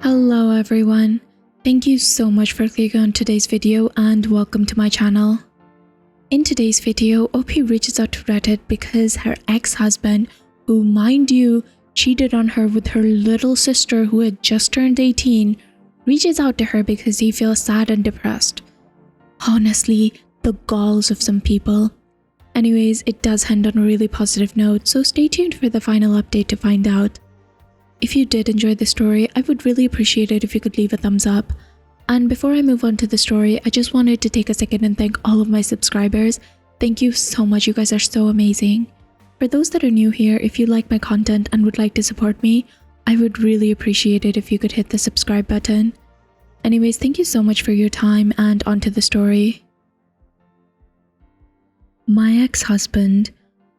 Hello everyone, thank you so much for clicking on today's video and welcome to my channel. In today's video, OP reaches out to Reddit because her ex-husband, who mind you, cheated on her with her little sister who had just turned 18, reaches out to her because he feels sad and depressed. Honestly, the galls of some people. Anyways, it does end on a really positive note, so stay tuned for the final update to find out. If you did enjoy the story, I would really appreciate it if you could leave a thumbs up. And before I move on to the story, I just wanted to take a second and thank all of my subscribers. Thank you so much, you guys are so amazing. For those that are new here, if you like my content and would like to support me, I would really appreciate it if you could hit the subscribe button. Anyways, thank you so much for your time and on to the story. My ex-husband,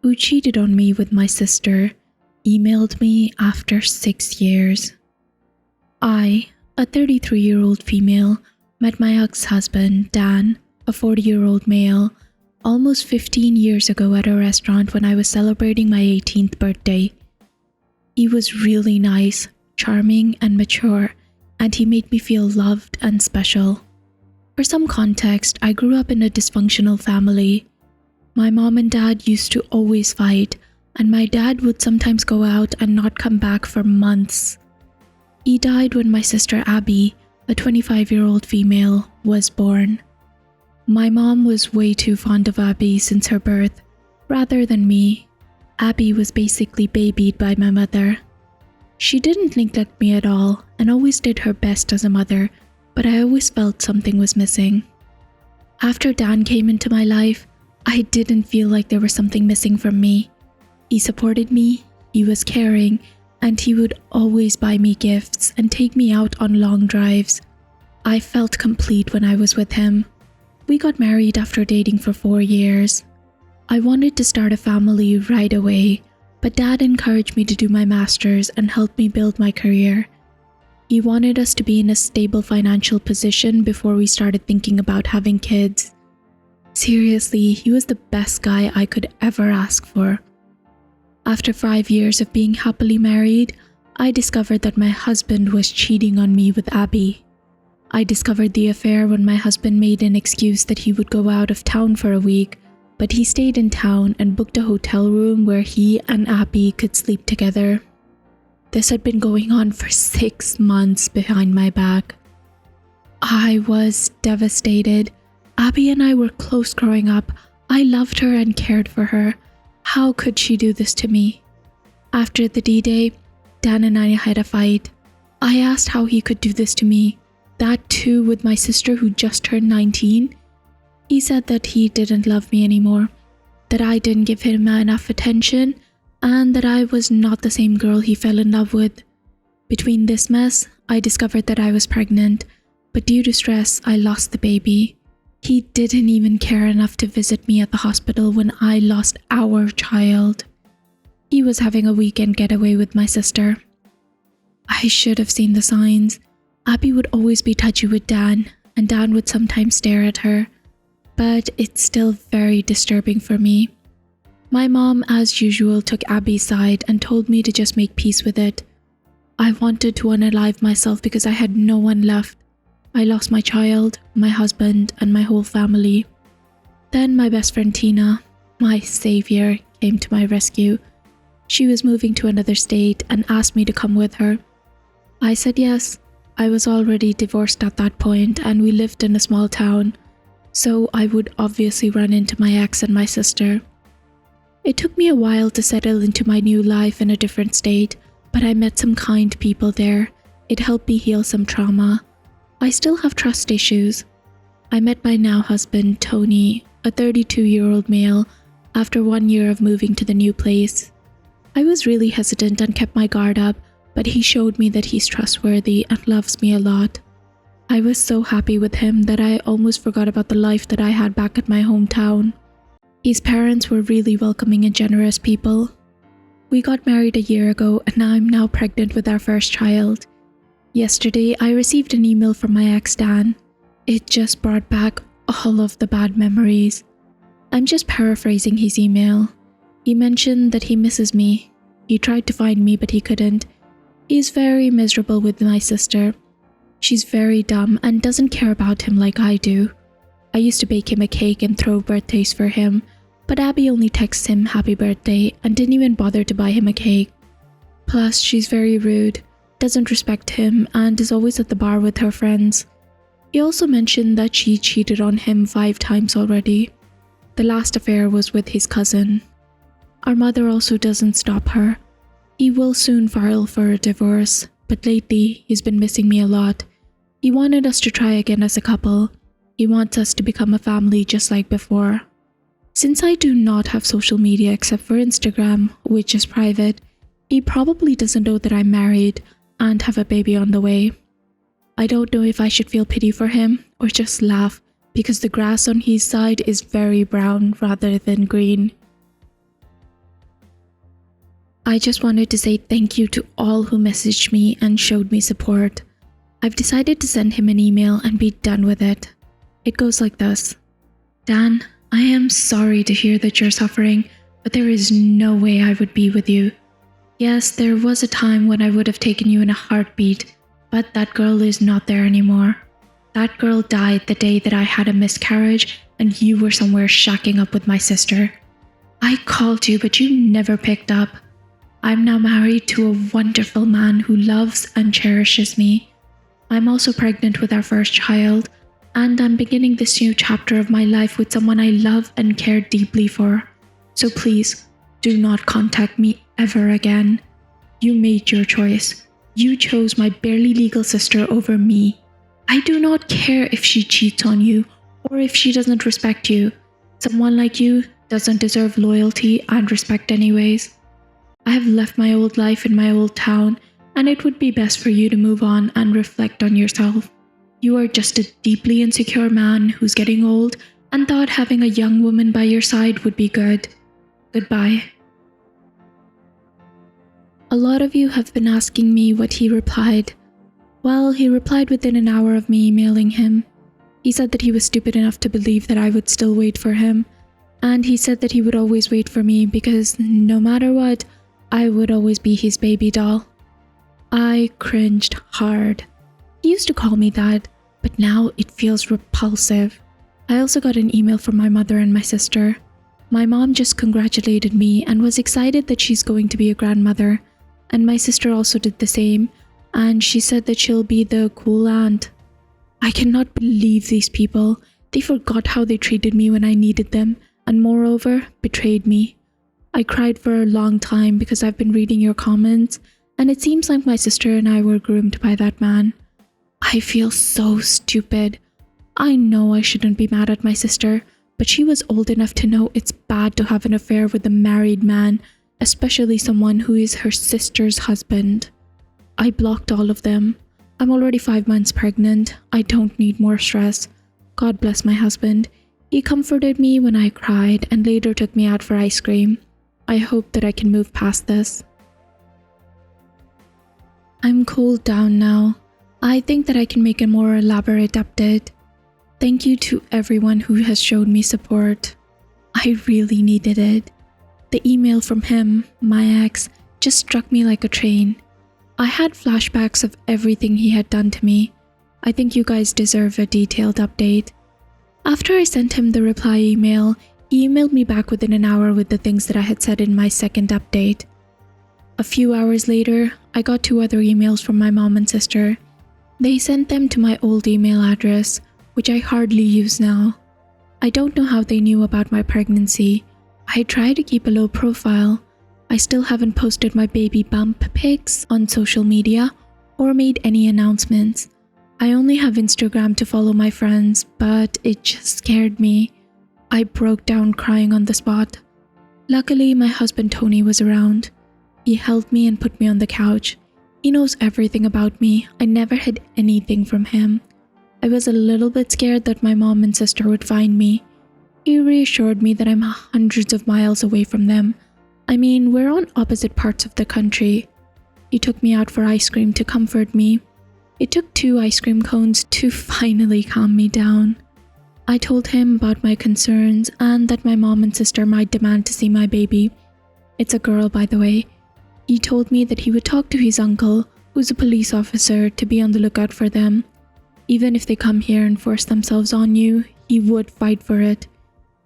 who cheated on me with my sister, emailed me after 6 years. I, a 33-year-old female, met my ex-husband, Dan, a 40-year-old male, almost 15 years ago at a restaurant when I was celebrating my 18th birthday. He was really nice, charming, and mature, and he made me feel loved and special. For some context, I grew up in a dysfunctional family. My mom and dad used to always fight, and my dad would sometimes go out and not come back for months. He died when my sister Abby, a 25-year-old female, was born. My mom was way too fond of Abby since her birth, rather than me. Abby was basically babied by my mother. She didn't neglect me at all and always did her best as a mother, but I always felt something was missing. After Dan came into my life, I didn't feel like there was something missing from me. He supported me, he was caring, and he would always buy me gifts and take me out on long drives. I felt complete when I was with him. We got married after dating for 4 years. I wanted to start a family right away, but Dad encouraged me to do my master's and help me build my career. He wanted us to be in a stable financial position before we started thinking about having kids. Seriously, he was the best guy I could ever ask for. After 5 years of being happily married, I discovered that my husband was cheating on me with Abby. I discovered the affair when my husband made an excuse that he would go out of town for a week, but he stayed in town and booked a hotel room where he and Abby could sleep together. This had been going on for 6 months behind my back. I was devastated. Abby and I were close growing up. I loved her and cared for her. How could she do this to me? After the D-Day, Dan and I had a fight. I asked how he could do this to me, that too with my sister who just turned 19. He said that he didn't love me anymore, that I didn't give him enough attention, and that I was not the same girl he fell in love with. Between this mess, I discovered that I was pregnant, but due to stress, I lost the baby. He didn't even care enough to visit me at the hospital when I lost our child. He was having a weekend getaway with my sister. I should have seen the signs. Abby would always be touchy with Dan, and Dan would sometimes stare at her. But it's still very disturbing for me. My mom, as usual, took Abby's side and told me to just make peace with it. I wanted to unalive myself because I had no one left. I lost my child, my husband, and my whole family. Then my best friend Tina, my savior, came to my rescue. She was moving to another state and asked me to come with her. I said yes. I was already divorced at that point and we lived in a small town, so I would obviously run into my ex and my sister. It took me a while to settle into my new life in a different state, but I met some kind people there. It helped me heal some trauma. I still have trust issues. I met my now husband, Tony, a 32-year-old male, after 1 year of moving to the new place. I was really hesitant and kept my guard up, but he showed me that he's trustworthy and loves me a lot. I was so happy with him that I almost forgot about the life that I had back at my hometown. His parents were really welcoming and generous people. We got married a year ago and I'm now pregnant with our first child. Yesterday, I received an email from my ex Dan. It just brought back all of the bad memories. I'm just paraphrasing his email. He mentioned that he misses me. He tried to find me, but he couldn't. He's very miserable with my sister. She's very dumb and doesn't care about him like I do. I used to bake him a cake and throw birthdays for him, but Abby only texts him happy birthday and didn't even bother to buy him a cake. Plus, she's very rude, doesn't respect him, and is always at the bar with her friends. He also mentioned that she cheated on him 5 times already. The last affair was with his cousin. Our mother also doesn't stop her. He will soon file for a divorce, but lately he's been missing me a lot. He wanted us to try again as a couple. He wants us to become a family just like before. Since I do not have social media except for Instagram, which is private, he probably doesn't know that I'm married and have a baby on the way. I don't know if I should feel pity for him or just laugh because the grass on his side is very brown rather than green. I just wanted to say thank you to all who messaged me and showed me support. I've decided to send him an email and be done with it. It goes like this. Dan, I am sorry to hear that you're suffering, but there is no way I would be with you. Yes, there was a time when I would have taken you in a heartbeat, but that girl is not there anymore. That girl died the day that I had a miscarriage and you were somewhere shacking up with my sister. I called you, but you never picked up. I'm now married to a wonderful man who loves and cherishes me. I'm also pregnant with our first child, and I'm beginning this new chapter of my life with someone I love and care deeply for. So please, do not contact me ever again. You made your choice. You chose my barely legal sister over me. I do not care if she cheats on you or if she doesn't respect you. Someone like you doesn't deserve loyalty and respect anyways. I have left my old life in my old town, and it would be best for you to move on and reflect on yourself. You are just a deeply insecure man who's getting old and thought having a young woman by your side would be good. Goodbye. A lot of you have been asking me what he replied. Well, he replied within an hour of me emailing him. He said that he was stupid enough to believe that I would still wait for him, and he said that he would always wait for me because no matter what, I would always be his baby doll. I cringed hard. He used to call me that, but now it feels repulsive. I also got an email from my mother and my sister. My mom just congratulated me and was excited that she's going to be a grandmother, and my sister also did the same, and she said that she'll be the cool aunt. I cannot believe these people. They forgot how they treated me when I needed them, and moreover, betrayed me. I cried for a long time because I've been reading your comments, and it seems like my sister and I were groomed by that man. I feel so stupid. I know I shouldn't be mad at my sister, but she was old enough to know it's bad to have an affair with a married man, especially someone who is her sister's husband. I blocked all of them. I'm already 5 months pregnant. I don't need more stress. God bless my husband. He comforted me when I cried and later took me out for ice cream. I hope that I can move past this. I'm cooled down now. I think that I can make a more elaborate update. Thank you to everyone who has shown me support. I really needed it. The email from him, my ex, just struck me like a train. I had flashbacks of everything he had done to me. I think you guys deserve a detailed update. After I sent him the reply email, he emailed me back within an hour with the things that I had said in my second update. A few hours later, I got 2 other emails from my mom and sister. They sent them to my old email address, which I hardly use now. I don't know how they knew about my pregnancy. I tried to keep a low profile. I still haven't posted my baby bump pics on social media or made any announcements. I only have Instagram to follow my friends, but it just scared me. I broke down crying on the spot. Luckily, my husband Tony was around. He held me and put me on the couch. He knows everything about me. I never hid anything from him. I was a little bit scared that my mom and sister would find me. He reassured me that I'm hundreds of miles away from them. I mean, we're on opposite parts of the country. He took me out for ice cream to comfort me. It took 2 ice cream cones to finally calm me down. I told him about my concerns and that my mom and sister might demand to see my baby. It's a girl, by the way. He told me that he would talk to his uncle, who's a police officer, to be on the lookout for them. Even if they come here and force themselves on you, he would fight for it.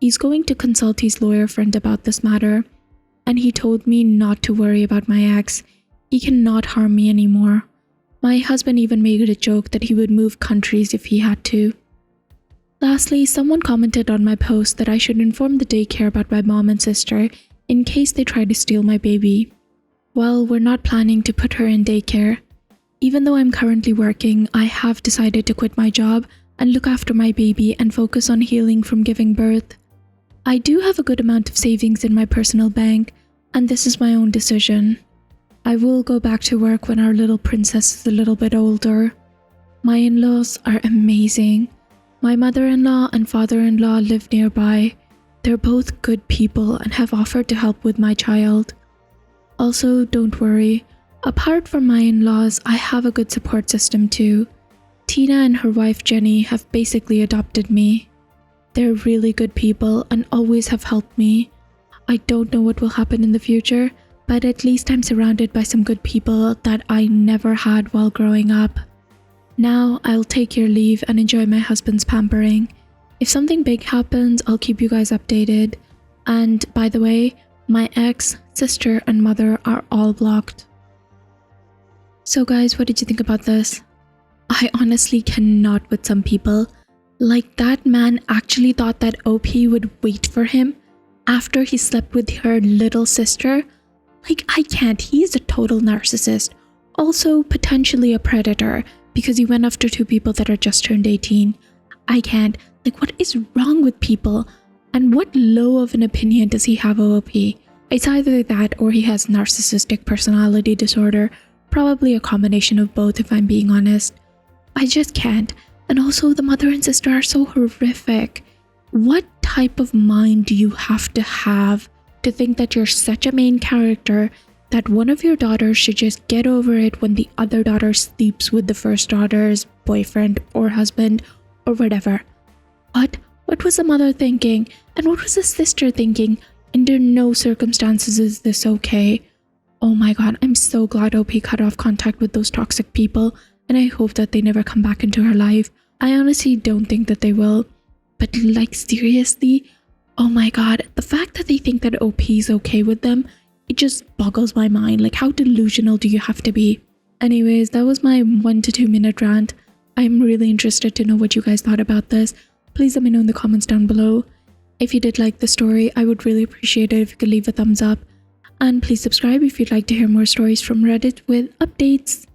He's going to consult his lawyer friend about this matter, and he told me not to worry about my ex. He cannot harm me anymore. My husband even made a joke that he would move countries if he had to. Lastly, someone commented on my post that I should inform the daycare about my mom and sister in case they try to steal my baby. Well, we're not planning to put her in daycare. Even though I'm currently working, I have decided to quit my job and look after my baby and focus on healing from giving birth. I do have a good amount of savings in my personal bank, and this is my own decision. I will go back to work when our little princess is a little bit older. My in-laws are amazing. My mother-in-law and father-in-law live nearby. They're both good people and have offered to help with my child. Also, don't worry. Apart from my in-laws, I have a good support system too. Tina and her wife Jenny have basically adopted me. They're really good people and always have helped me. I don't know what will happen in the future, but at least I'm surrounded by some good people that I never had while growing up. Now I'll take your leave and enjoy my husband's pampering. If something big happens, I'll keep you guys updated. And by the way, my ex, sister, and mother are all blocked. So guys, what did you think about this? I honestly cannot with some people. Like, that man actually thought that OP would wait for him after he slept with her little sister. Like, I can't. He's a total narcissist. Also, potentially a predator because he went after two people that are just turned 18. I can't. Like, what is wrong with people? And what low of an opinion does he have of OP? It's either that or he has narcissistic personality disorder. Probably a combination of both, if I'm being honest. I just can't. And also, the mother and sister are so horrific. What type of mind do you have to think that you're such a main character that one of your daughters should just get over it when the other daughter sleeps with the first daughter's boyfriend or husband or whatever? What was the mother thinking? And what was the sister thinking? Under no circumstances is this okay. Oh my god, I'm so glad OP cut off contact with those toxic people, and I hope that they never come back into her life. I honestly don't think that they will. But like, seriously? Oh my god, the fact that they think that OP is okay with them, it just boggles my mind. Like, how delusional do you have to be? Anyways, that was my 1 to 2 minute rant. I'm really interested to know what you guys thought about this. Please let me know in the comments down below. If you did like the story, I would really appreciate it if you could leave a thumbs up. And please subscribe if you'd like to hear more stories from Reddit with updates.